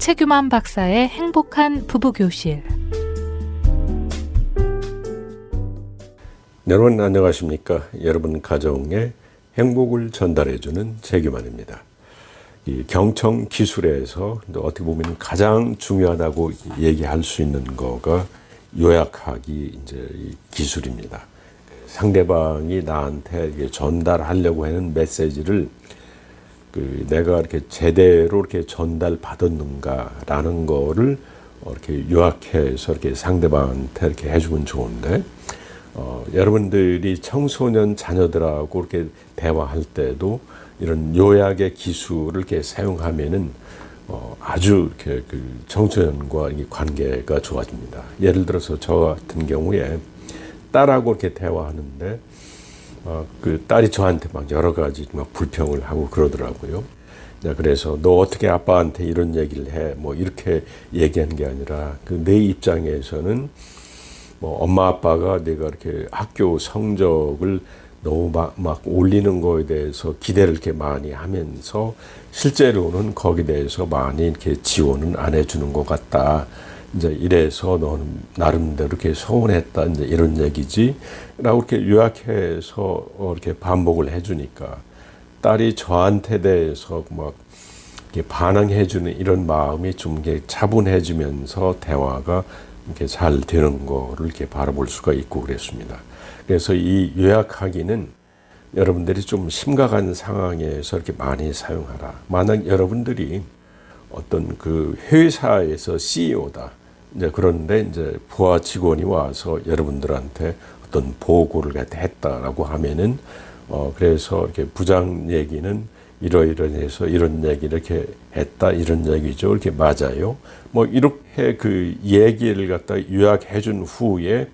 최규만 박사의 행복한 부부교실. 여러분 안녕하십니까? 여러분 가정에 행복을 전달해주는 최규만입니다. 이 경청 기술에서 어떻게 보면 가장 중요하다고 얘기할 수 있는 거가 요약하기 이제 기술입니다. 상대방이 나한테 전달하려고 하는 메시지를 내가 이렇게 제대로 이렇게 전달받았는가라는 거를 이렇게 요약해서 이렇게 상대방한테 이렇게 해주면 좋은데, 여러분들이 청소년 자녀들하고 이렇게 대화할 때도 이런 요약의 기술을 이렇게 사용하면은 아주 이렇게 청소년과 관계가 좋아집니다. 예를 들어서 저 같은 경우에 딸하고 이렇게 대화하는데 딸이 저한테 막 여러 가지 막 불평을 하고 그러더라고요. 그래서 너 어떻게 아빠한테 이런 얘기를 해? 뭐 이렇게 얘기한 게 아니라 내 입장에서는 뭐 엄마 아빠가 내가 이렇게 학교 성적을 너무 막 올리는 거에 대해서 기대를 이렇게 많이 하면서 실제로는 거기에 대해서 많이 이렇게 지원은 안 해주는 것 같다. 이제 이래서 너는 나름대로 이렇게 서운했다. 이제 이런 얘기지. 라고 이렇게 요약해서 이렇게 반복을 해주니까 딸이 저한테 대해서 막 이렇게 반항해주는 이런 마음이 좀 이렇게 차분해지면서 대화가 이렇게 잘 되는 거를 이렇게 바라볼 수가 있고 그랬습니다. 그래서 이 요약하기는 여러분들이 좀 심각한 상황에서 이렇게 많이 사용하라. 만약 여러분들이 어떤 회사에서 CEO다. 이제 그런데 이제 부하 직원이 와서 여러분들한테 어떤 보고를 했다라고 하면은 그래서 이렇게 부장 얘기는 이러이러해서 이런 얘기를 이렇게 했다 이런 얘기죠. 이렇게 맞아요. 뭐 이렇게 얘기를 갖다 요약해 준 후에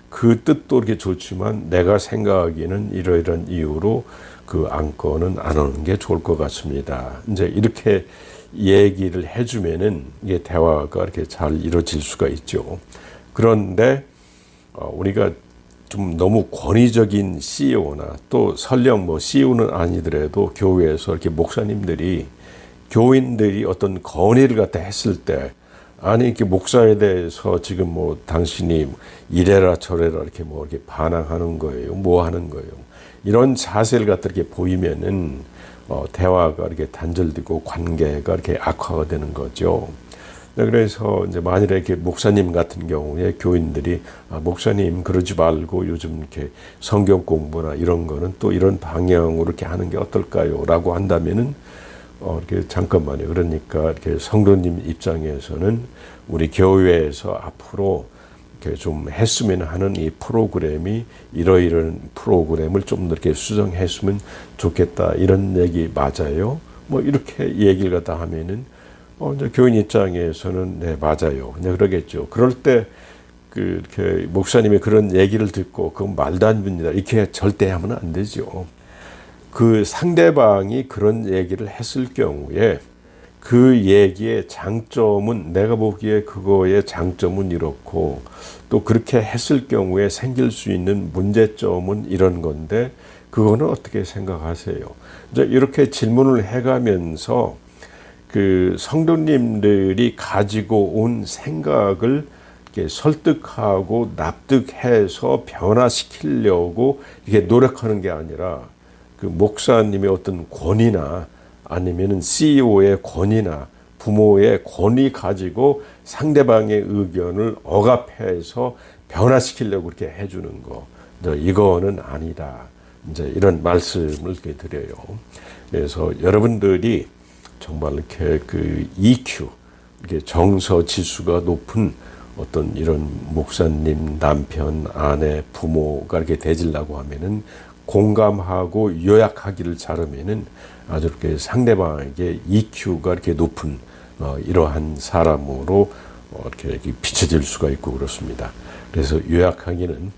그 뜻도 이렇게 좋지만 내가 생각하기에는 이러이런 이유로 안건은 안 오는 게 좋을 것 같습니다. 이제 이렇게 얘기를 해주면은 이게 대화가 이렇게 잘 이루어질 수가 있죠. 그런데 우리가 좀 너무 권위적인 CEO나 또 설령 뭐 CEO는 아니더라도 교회에서 이렇게 목사님들이 교인들이 어떤 건의를 갖다 했을 때 아니 이렇게 목사에 대해서 지금 뭐 당신이 이래라 저래라 이렇게 뭐 이렇게 반항하는 거예요. 뭐 하는 거예요. 이런 자세를 갖다 이렇게 보이면은 대화가 이렇게 단절되고 관계가 이렇게 악화가 되는 거죠. 그래서 이제 만일에 이렇게 목사님 같은 경우에 교인들이 목사님 그러지 말고 요즘 이렇게 성경 공부나 이런 거는 또 이런 방향으로 이렇게 하는 게 어떨까요?라고 한다면은 이렇게 잠깐만요. 그러니까 이렇게 성도님 입장에서는 우리 교회에서 앞으로 이렇게 좀 했으면 하는 이 프로그램이 이러이런 프로그램을 좀 더 이렇게 수정했으면 좋겠다 이런 얘기 맞아요? 뭐 이렇게 얘기를 갖다 하면은 이제 교인 입장에서는 네 맞아요. 그냥 그러겠죠. 그럴 때 이렇게 목사님이 그런 얘기를 듣고 그건 말도 안 됩니다. 이렇게 절대 하면 안 되죠. 상대방이 그런 얘기를 했을 경우에 그 얘기의 장점은 내가 보기에 그거의 장점은 이렇고 또 그렇게 했을 경우에 생길 수 있는 문제점은 이런 건데 그거는 어떻게 생각하세요? 이제 이렇게 질문을 해가면서 성도님들이 가지고 온 생각을 이렇게 설득하고 납득해서 변화시키려고 이렇게 노력하는 게 아니라 목사님의 어떤 권위나 아니면은 CEO의 권위나 부모의 권위 가지고 상대방의 의견을 억압해서 변화시키려고 그렇게 해주는 거. 이거는 아니다. 이제 이런 말씀을 이렇게 드려요. 그래서 여러분들이 정말 이렇게 EQ, 이렇게 정서 지수가 높은 어떤 이런 목사님, 남편, 아내, 부모가 이렇게 되지려고 하면은 공감하고 요약하기를 잘하면은 아주 이렇게 상대방에게 EQ가 이렇게 높은 이러한 사람으로 이렇게 비춰질 수가 있고 그렇습니다. 그래서 요약하기는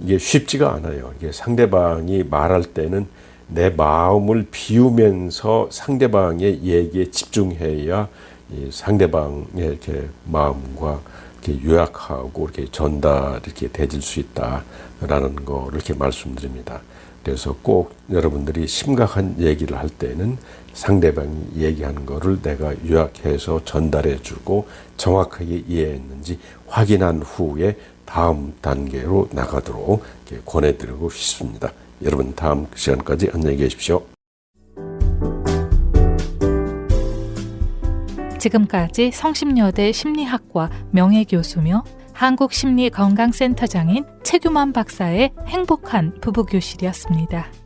이게 쉽지가 않아요. 이게 상대방이 말할 때는 내 마음을 비우면서 상대방의 얘기에 집중해야 이 상대방의 이렇게 마음과 이렇게 요약하고 이렇게 전달 이렇게 되질 수 있다라는 거를 이렇게 말씀드립니다. 그래서 꼭 여러분들이 심각한 얘기를 할 때는 상대방이 얘기하는 거를 내가 요약해서 전달해 주고 정확하게 이해했는지 확인한 후에 다음 단계로 나가도록 이렇게 권해드리고 싶습니다. 여러분 다음 시간까지 안녕히 계십시오. 지금까지 성심여대 심리학과 명예교수며 한국심리건강센터장인 최규만 박사의 행복한 부부교실이었습니다.